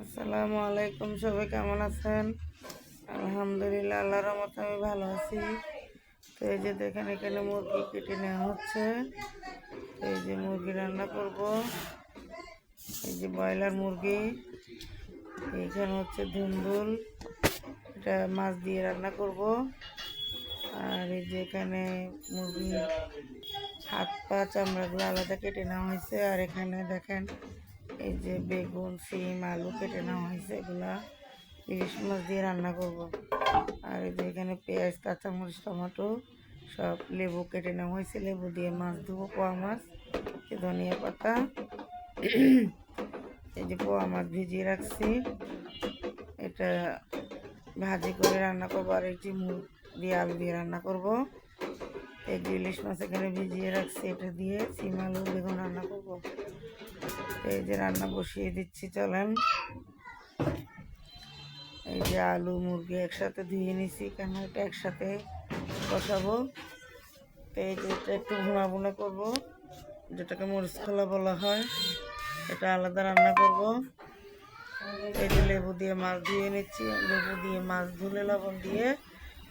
আসসালামু আলাইকুম, সবাই কেমন আছেন? আলহামদুলিল্লাহ, আল্লাহর রহমতে আমি ভালো আছি। তো এই যে দেখেন, এখানে মুরগি কেটে নেওয়া হচ্ছে। তো এই যে মুরগি রান্না করব, এই যে ব্রয়লার মুরগি। এইখানে হচ্ছে ধুন্দুল, এটা মাছ দিয়ে রান্না করব। আর এই যে এখানে মুরগির হাত পা চামড়াগুলো আলাদা কেটে নেওয়া হয়েছে। আর এখানে দেখেন এই যে বেগুন, সিম, আলু কেটে নেওয়া হয়েছে, এগুলা ইলিশ মাছ দিয়ে রান্না করব। আর এই যে এখানে পেঁয়াজ, কাঁচামরিচ, টমেটো, সব লেবু কেটে নেওয়া হয়েছে, লেবু দিয়ে মাছ ধুবো, পোয়া মাছ, ধনিয়া পাতা, এই যে পোয়া মাছ ভিজিয়ে রাখছি, এটা ভাজি করে রান্না করবো। আর এই যে মুগ দিয়ে আলু দিয়ে রান্না করব। এই যে ইলিশ মাছ এখানে ভিজিয়ে রাখছি, এটা দিয়ে সিম, আলু, বেগুন রান্না করব। এই যে রান্না বসিয়ে দিচ্ছি, চলেন। এই যে আলু মুরগি একসাথে ধুয়ে নিছি, কেন এটা একসাথে কষাবো। তো এই যে এটা একটু ভুনা ভুনা করবো, যেটাকে মরিচ খোলা বলা হয়, এটা আলাদা রান্না করব। এই যে লেবু দিয়ে মাছ ধুয়ে নিচ্ছি, লেবু দিয়ে মাছ ধুলে লবণ দিয়ে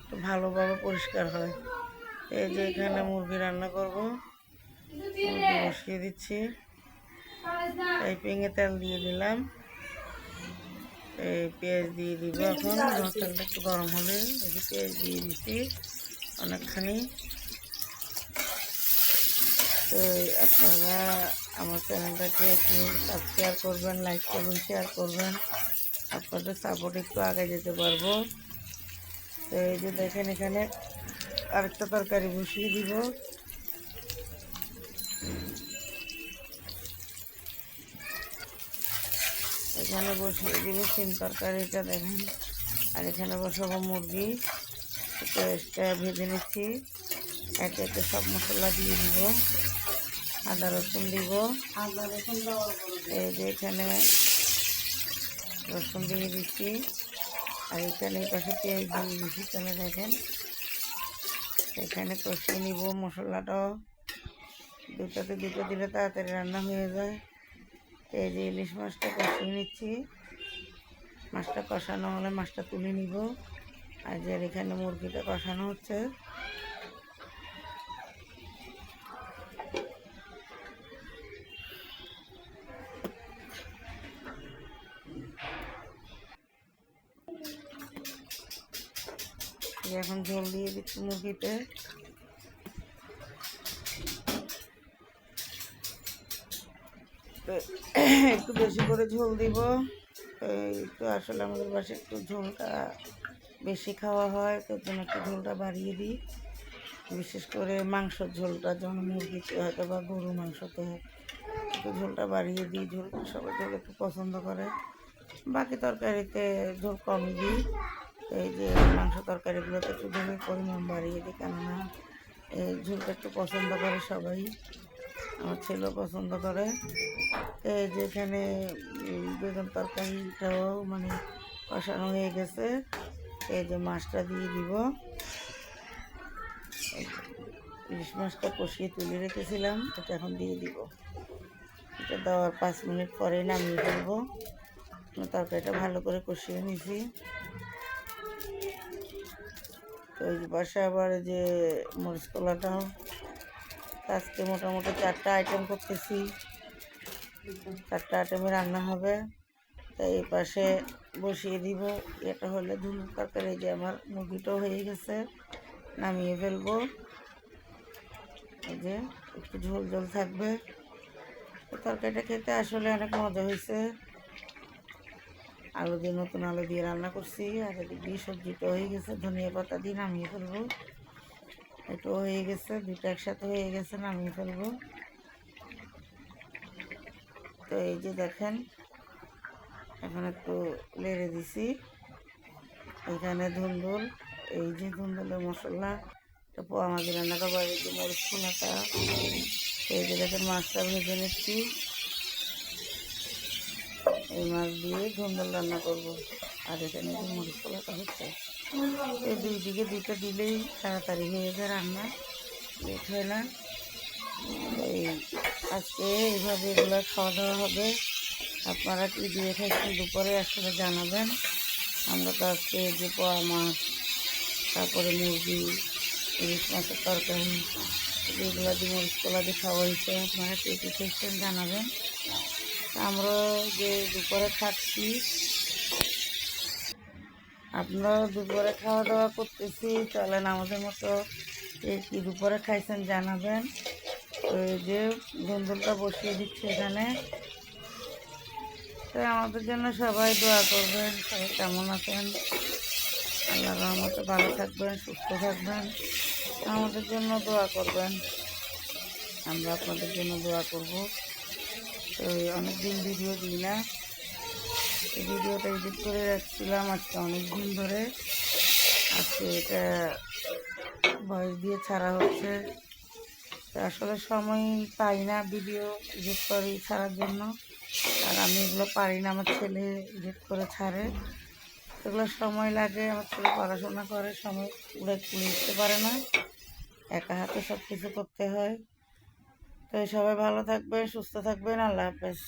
একটু ভালোভাবে পরিষ্কার হয়। এই যে এখানে মুরগি রান্না করব, মুরগি বসিয়ে দিচ্ছি। এই পেঁয়াজে তেল দিয়ে দিলাম, এই পেঁয়াজ দিয়ে দিব। এখন তেলটা একটু গরম হলে এই যে পেঁয়াজ দিয়ে দিচ্ছি অনেকখানি। তো আপনারা আমার চ্যানেলটাকে একটু সাবস্ক্রাইব করবেন, লাইক করবেন, শেয়ার করবেন। আপনাদের সাপোর্ট একটু আগে যেতে পারবো। তো এই যে দেখেন, এখানে আরেকটা তরকারি বসিয়ে দিব। এখানে বসিয়ে দিব সিম তরকারিটা, দেখেন। আর এখানে বসাবো মুরগি, পেঁয়াজটা ভেজে নিচ্ছি। একে একে সব মশলা দিয়ে দিব, আদা রসুন দিব। এই যে এখানে রসুন দিয়ে দিচ্ছি, আর এখানে এই পাশে পেঁয়াজ দিয়ে দিচ্ছি। তাহলে দেখেন, এখানে কষিয়ে নিব মশলাটাও। দুটাতে দুটো দিলে তাড়াতাড়ি রান্না হয়ে যায়। এই যে ইলিশ মাছটা কষিয়ে নিচ্ছি, মাছটা কষানো হলে মাছটা তুলে নিব। আর যে এখানে মুরগিটা কষানো হচ্ছে। এখন ঝোল দিয়ে দিচ্ছি মুরগিতে। একটু বেশি করে ঝোল দিব। একটু আসলে আমাদের বাসায় একটু ঝোলটা বেশি খাওয়া হয়, তার জন্য একটু ঝোলটা বাড়িয়ে দিই। বিশেষ করে মাংসর ঝোলটা, যেমন মুরগিতে হয়তো বা গরু মাংসতে একটু ঝোলটা বাড়িয়ে দিই। ঝোলটা সবাই ঝোল একটু পছন্দ করে। বাকি তরকারিতে ঝোল কমই দিই। এই যে মাংস তরকারিগুলোতে একটু ঝোলের পরিমাণ বাড়িয়ে দিই, কেননা এই ঝোলটা একটু পছন্দ করে সবাই, আমার ছেলেও পছন্দ করে। তো এই যে এখানে বেগুন তরকারিটাও মানে কষানো হয়ে গেছে। এই যে মাছটা দিয়ে দিব, ইলিশ মাছটা কষিয়ে তুলে রেখেছিলাম, এটা এখন দিয়ে দিব। এটা দেওয়ার 5 মিনিট পরেই নামিয়ে ফেলবো। তরকারিটা ভালো করে কষিয়ে নিয়েছি। তো এই যে পাশে আবার যে মরিচ কলাটাও, আজকে মোটামুটি 4টা আইটেম করতেছি, 4টা আইটেমে রান্না হবে। তাই এই পাশে বসিয়ে দিব। এটা হলে ধুন্দুল তরকারি। যে আমার মুরগিটাও হয়ে গেছে, নামিয়ে ফেলবো। এই যে একটু ঝোল ঝোল থাকবে। তরকারিটা খেতে আসলে অনেক মজা হয়েছে। আলু দিয়ে, নতুন আলু দিয়ে রান্না করছি। আর এদিক দিয়ে সবজিটা হয়ে গেছে, ধনিয়া পাতা দিয়ে নামিয়ে ফেলবো। এটাও হয়ে গেছে, দুটো একসাথে হয়ে গেছে, নামিয়ে ফেলবো। তো এই যে দেখেন, এখন একটু লেড়ে দিছি। এখানে ধুন্দুল, এই যে ধুন্দুলের মশলা, তো পোয়া মাছ রান্না করবো। এই যে মরিচ খোলাটা, এই যে দেখেন মাছটা ভেজে নিচ্ছি। এই মাছ দিয়ে ধুন্দুল রান্না করব। আর এখানে যে মরিচ খোলাটা হচ্ছে, এই দুই দিকে দুইটা দিলেই তাড়াতাড়ি হয়ে যায় রান্না, লেট হয় না। এই আজকে এইভাবে এগুলো খাওয়া দাওয়া হবে। আপনারা কি দিয়ে খাইছেন দুপুরে আসলে জানাবেন। আমরা তো আজকে যে পোয়া মাছ, তারপরে মুরগি, ইলিশ মাছের তরকারি, এগুলো দিয়ে মরিচ কলা দিয়ে খাওয়া হয়েছে। আপনারা কে কী খেয়েছেন জানাবেন। আমরা যে দুপুরে খাচ্ছি, আপনারা দুপুরে খাওয়া দাওয়া করতেছি, চলেন আমাদের মতো কে কী দুপুরে খাইছেন জানাবেন। তো এই যে ধুন্দুলটা বসিয়ে দিচ্ছে এখানে। তো আমাদের জন্য সবাই দোয়া করবেন। সবাই কেমন আছেন? আল্লাহর রহমতে ভালো থাকবেন, সুস্থ থাকবেন, আমাদের জন্য দোয়া করবেন। আমরা আপনাদের জন্য দোয়া করব। তো অনেকদিন ভিডিও দিই না, এই ভিডিওটা এডিট করে রাখছিলাম আজকে অনেক দিন ধরে। আজকে এটা ভয়েস দিয়ে ছাড়া হচ্ছে। তো আসলে সময় পাই না ভিডিও এডিট করি ছাড়ার জন্য, আর আমি এগুলো পারি না। আমার ছেলে এডিট করে ছাড়ে, এগুলো সময় লাগে। আমার ছেলে পড়াশোনা করে, সময় কুলে উঠতে পারে না, একা হাতে সব কিছু করতে হয়। তো সবাই ভালো থাকবেন, সুস্থ থাকবেন। আল্লাহ হাফেজ।